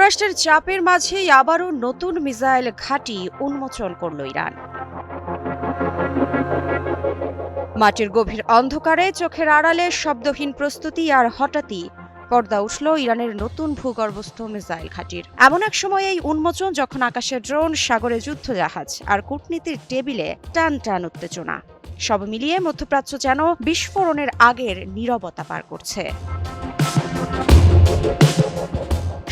যুক্তরাষ্ট্রের চাপের মাঝেই আবারও নতুন মিসাইল ঘাঁটি উন্মোচন করল ইরান। মাটির গভীর অন্ধকারে চোখের আড়ালে শব্দহীন প্রস্তুতি আর হঠাৎই পর্দা উঠল ইরানের নতুন ভূগর্ভস্থ মিসাইল ঘাঁটির। এমন এক সময় এই উন্মোচন যখন আকাশে ড্রোন, সাগরে যুদ্ধজাহাজ আর কূটনীতির টেবিলে টান টান উত্তেজনা, সব মিলিয়ে মধ্যপ্রাচ্য যেন বিস্ফোরণের আগের নীরবতা পার করছে।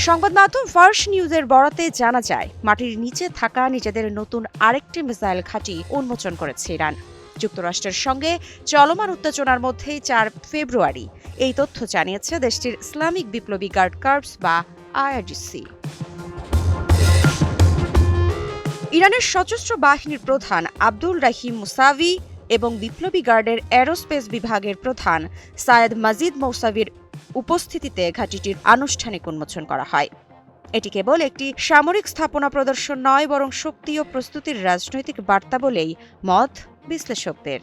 সংবাদ মাধ্যম ফার্স নিউজের বরাতে জানা যায়, মাটির নিচে থাকা নিজেদের নতুন আরেকটি মিসাইল ঘাঁটি উন্মোচন করেছে ইরান। যুক্তরাষ্ট্রের সঙ্গে চলমান উত্তেজনার মধ্যেই 4 ফেব্রুয়ারি এই তথ্য জানিয়েছে দেশটির ইসলামিক বিপ্লবী গার্ড কর্পস বা আইআরজিসি। ইরানের সশস্ত্র বাহিনীর প্রধান আব্দুল রাহিম মুসাভি এবং বিপ্লবী গার্ডের এরোস্পেস বিভাগের প্রধান সায়েদ মাজিদ মৌসাভির উপস্থিতিতে ঘাঁটিটির আনুষ্ঠানিক উন্মোচন করা হয়। এটি কেবল একটি সামরিক স্থাপনা প্রদর্শন নয়, বরং শক্তি ও প্রস্তুতির রাজনৈতিক বার্তা বলেই মত বিশ্লেষকদের।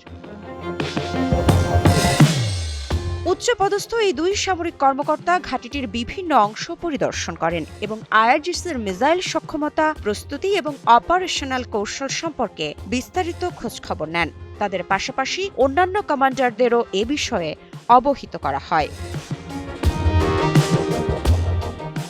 উচ্চপদস্থ এই দুই সামরিক কর্মকর্তা ঘাঁটিটির বিভিন্ন অংশ পরিদর্শন করেন এবং আইআরজিসির মিসাইল সক্ষমতা, প্রস্তুতি এবং অপারেশনাল কৌশল সম্পর্কে বিস্তারিত খোঁজখবর নেন। তাদের পাশাপাশি অন্যান্য কমান্ডারদেরও এ বিষয়ে অবহিত করা হয়।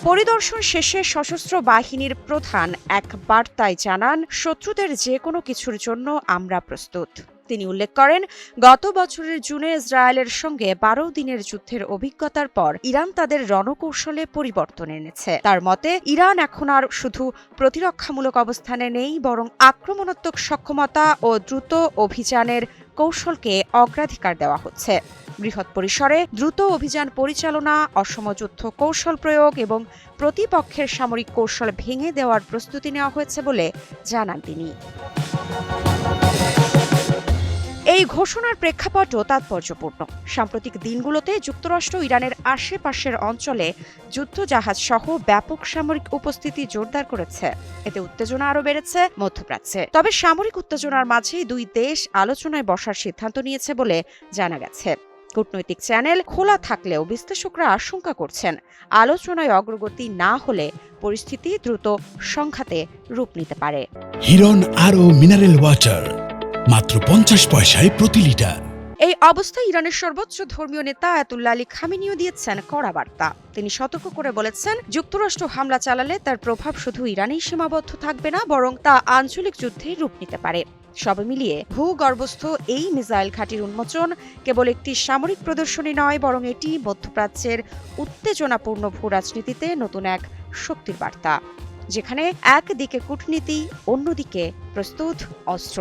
পরিদর্শন শেষে সশস্ত্র বাহিনীর প্রধান এক বার্তায় জানান, শত্রুদের যে কোনো কিছুর জন্য আমরা প্রস্তুত। তিনি উল্লেখ করেন, গত বছরের জুনে ইসরায়েলের সঙ্গে 12 দিনের যুদ্ধের অভিজ্ঞতার পর ইরান তাদের রণকৌশলে পরিবর্তন এনেছে। তার মতে, ইরান এখন আর শুধু প্রতিরক্ষামূলক অবস্থানে নেই, বরং আক্রমণাত্মক সক্ষমতা ও দ্রুত অভিযানের কৌশলকে অগ্রাধিকার দেওয়া হচ্ছে। বৃহৎ পরিসরে দ্রুত অভিযান পরিচালনা, অসম যুদ্ধ কৌশল প্রয়োগ এবং প্রতিপক্ষের সামরিক কৌশল ভেঙে দেওয়ার প্রস্তুতি নেওয়া হয়েছে বলে জানান তিনি। এই ঘোষণার প্রেক্ষাপটও তাৎপর্যপূর্ণ। সাম্প্রতিক দিনগুলোতে যুক্তরাষ্ট্র ইরানের আশেপাশের অঞ্চলে যুদ্ধজাহাজ সহ ব্যাপক সামরিক উপস্থিতি জোরদার করেছে। এতে উত্তেজনা আরও বেড়েছে মধ্যপ্রাচ্যে। তবে সামরিক উত্তেজনার মাঝেই দুই দেশ আলোচনায় বসার সিদ্ধান্ত নিয়েছে বলে জানা গেছে। কূটনৈতিক চ্যানেল খোলা থাকলেও বিশ্লেষকরা আশঙ্কা করছেন, আলোচনায় অগ্রগতি না হলে পরিস্থিতি দ্রুত সংঘাতে রূপ নিতে পারে। হিরন আরও মিনারেল ওয়াটার মাত্র 50 পয়সায় প্রতি লিটার। এই অবস্থায় ইরানের সর্বোচ্চ ধর্মীয় নেতা আয়াতুল্লাহ আলী খামেনিও দিয়েছেন কড়া বার্তা। তিনি সতর্ক করে বলেছেন, যুক্তরাষ্ট্র হামলা চালালে তার প্রভাব শুধু ইরানেই সীমাবদ্ধ থাকবে না, বরং তা আঞ্চলিক যুদ্ধে রূপ নিতে পারে। সব মিলিয়ে ভূগর্ভস্থ এই মিসাইল ঘাঁটির উন্মোচন কেবল একটি সামরিক প্রদর্শনী নয়, বরং এটি মধ্যপ্রাচ্যের উত্তেজনাপূর্ণ ভূ রাজনীতিতে নতুন এক শক্তির বার্তা, যেখানে একদিকে কূটনীতি, অন্যদিকে প্রস্তুত অস্ত্র।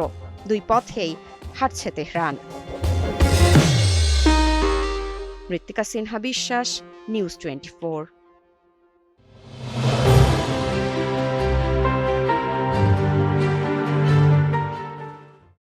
দুই পথেই হাঁটছে তেহরান। ঋত্বিকা সিনহা বিশ্বাস, নিউজ 24।